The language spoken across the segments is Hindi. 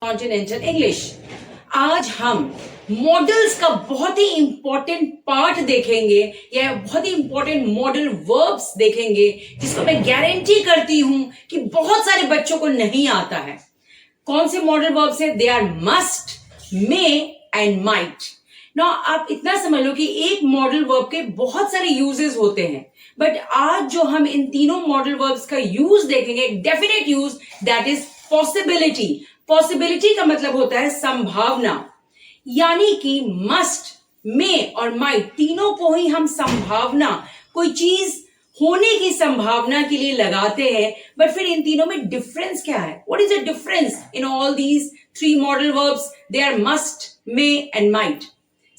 Continental English. आज हम मॉडल्स का बहुत ही इंपॉर्टेंट पार्ट देखेंगे या बहुत ही इंपॉर्टेंट मॉडल वर्ब्स देखेंगे जिसको मैं गारंटी करती हूं कि बहुत सारे बच्चों को नहीं आता है। कौन से मॉडल वर्ब्स है? They are must, may and might. ना आप इतना समझ लो कि एक मॉडल वर्ब के बहुत सारे यूजेस होते हैं, बट आज जो हम इन तीनों मॉडल वर्ब्स का यूज देखेंगे, एक definite use, that is possibility. Possibility का मतलब होता है संभावना, यानी कि मस्ट, मे और माइट तीनों को ही हम संभावना, कोई चीज होने की संभावना के लिए लगाते हैं। बट फिर इन तीनों में डिफरेंस क्या है? What is the difference in all these three modal verbs? They are must, may and might.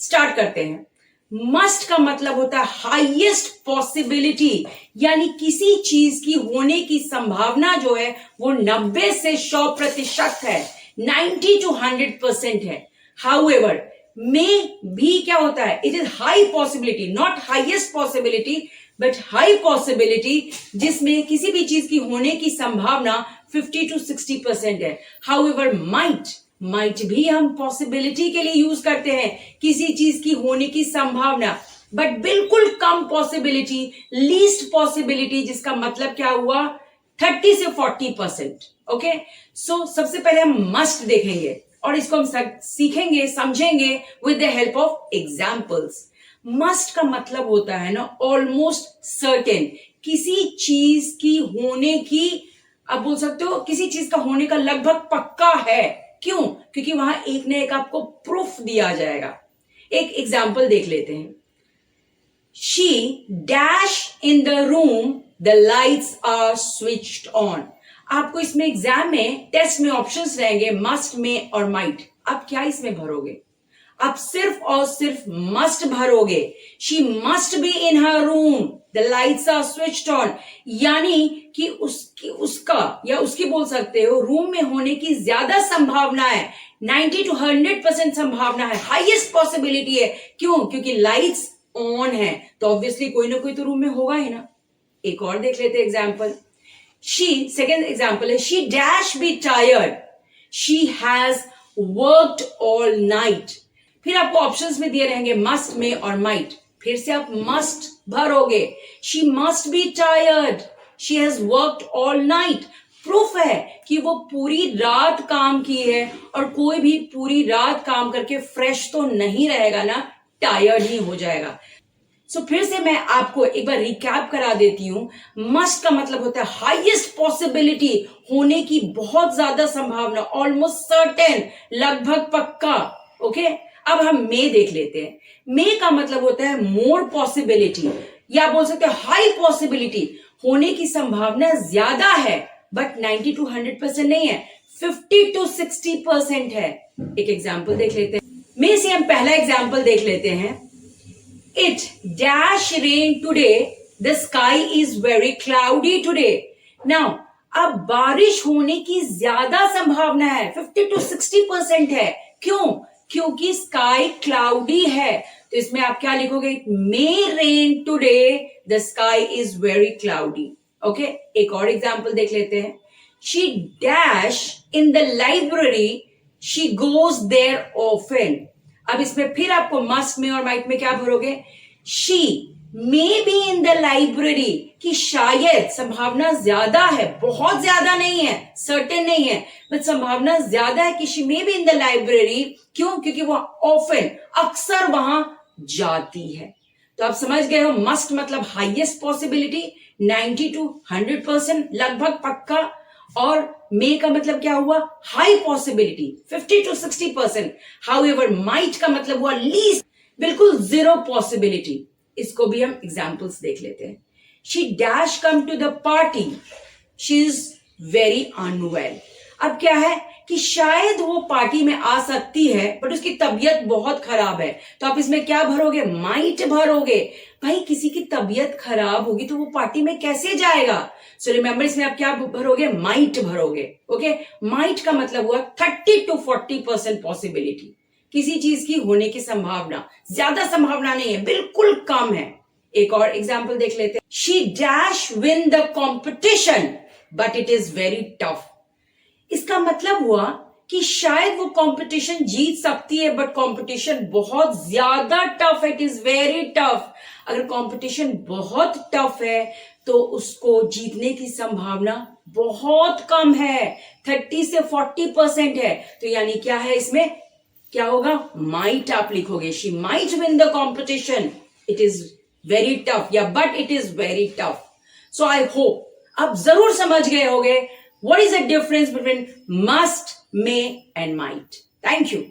Start करते हैं। मस्ट का मतलब होता है हाईएस्ट पॉसिबिलिटी, यानी किसी चीज की होने की संभावना जो है वो 90 से 100% है, 90 to 100% है। हाउएवर मे भी क्या होता है? It is high possibility, not highest possibility but high possibility, जिसमें किसी भी चीज की होने की संभावना 50 to 60% है। हाउएवर माइट भी हम पॉसिबिलिटी के लिए यूज करते हैं, किसी चीज की होने की संभावना, बट बिल्कुल कम पॉसिबिलिटी, लीस्ट पॉसिबिलिटी, जिसका मतलब क्या हुआ? 30 से 40%। ओके, सो सबसे पहले हम मस्ट देखेंगे और इसको हम सीखेंगे, समझेंगे with the help of examples. Must का मतलब होता है ना ऑलमोस्ट सर्टेन, किसी चीज की होने की, आप बोल सकते हो किसी चीज का होने का लगभग पक्का है। क्यों? क्योंकि वहां एक ना एक आपको प्रूफ दिया जाएगा। एक एग्जाम्पल देख लेते हैं। She dash in the room, the lights are switched on. आपको इसमें एग्जाम में, टेस्ट में ऑप्शंस रहेंगे मस्ट, में और माइट। आप क्या इसमें भरोगे? आप सिर्फ और सिर्फ मस्ट भरोगे। She must be in her room, the lights are switched on, यानी कि उसका या उसकी बोल सकते हो रूम में होने की ज्यादा संभावना है, 90 to 100% संभावना है, हाईएस्ट पॉसिबिलिटी है। क्यों? क्योंकि लाइट्स ऑन है, तो ऑब्वियसली कोई ना कोई तो रूम में होगा ही ना। एक और देख लेते एग्जाम्पल। सेकेंड एग्जाम्पल है, she dash B tired, she has worked all night. फिर आपको ऑप्शंस में दिए रहेंगे मस्ट, में और माइट। फिर से आप मस्ट भरोगे, she must be tired, she has worked all night. Proof है कि वो पूरी रात काम की है, और कोई भी पूरी रात काम करके फ्रेश तो नहीं रहेगा ना, टायर्ड ही हो जाएगा। सो फिर से मैं आपको एक बार रिकैप करा देती हूं। मस्ट का मतलब होता है हाईएस्ट पॉसिबिलिटी, होने की बहुत ज्यादा संभावना, ऑलमोस्ट सर्टेन, लगभग पक्का। ओके, अब हम मे देख लेते हैं। मे का मतलब होता है मोर पॉसिबिलिटी, या बोल सकते हैं हाई पॉसिबिलिटी, होने की संभावना ज्यादा है बट 90 to 100% नहीं है, 50 to 60% है। एक एग्जाम्पल देख लेते हैं। मे से हम पहला एग्जाम्पल देख लेते हैं। It dash rain today, the sky is very cloudy today. Now, अब बारिश होने की ज्यादा संभावना है, 50 to 60% है। क्यों? क्योंकि स्काई क्लाउडी है। तो इसमें आप क्या लिखोगे? May rain today, the sky is very cloudy. Okay, एक और एग्जाम्पल देख लेते हैं। She dash in the library, she goes there often. अब इसमें फिर आपको मस्ट, में और माइट में क्या भरोगे? She may be in the library, कि शायद संभावना ज्यादा है, बहुत ज्यादा नहीं है, सर्टेन नहीं है, बट संभावना ज्यादा है कि she may be in the library. क्यों? क्योंकि वो ऑफन, अक्सर वहां जाती है। तो आप समझ गए हो, मस्ट मतलब हाईएस्ट पॉसिबिलिटी, 90 to 100%, लगभग पक्का, और मे का मतलब क्या हुआ? High possibility, 50 to 60%। However might का मतलब हुआ लीस्ट, बिल्कुल जीरो पॉसिबिलिटी। इसको भी हम एग्जाम्पल्स देख लेते हैं। She dash come to the party, she is very unwell. अब क्या है कि शायद वो पार्टी में आ सकती है बट उसकी तबीयत बहुत खराब है। तो आप इसमें क्या भरोगे? माइट भरोगे। भाई, किसी की तबीयत खराब होगी तो वो पार्टी में कैसे जाएगा? सो रिमेंबर, इसमें आप क्या भरोगे? माइट भरोगे। ओके, माइट का मतलब हुआ 30 to 40% पॉसिबिलिटी, किसी चीज की होने की संभावना, ज्यादा संभावना नहीं है, बिल्कुल कम है। एक और एग्जाम्पल देख लेते हैं। She dash win the competition but it is very tough. इसका मतलब हुआ कि शायद वो कंपटीशन जीत सकती है, बट कंपटीशन बहुत ज्यादा टफ है, इट इज वेरी टफ। अगर कंपटीशन बहुत टफ है तो उसको जीतने की संभावना बहुत कम है, 30 से 40% है। तो यानी क्या है इसमें, क्या होगा, माइट आप लिखोगे, she might win the competition, it is very tough, या but it is very tough. So I hope आप जरूर समझ गए होंगे what is the difference between must, may and might. Thank you.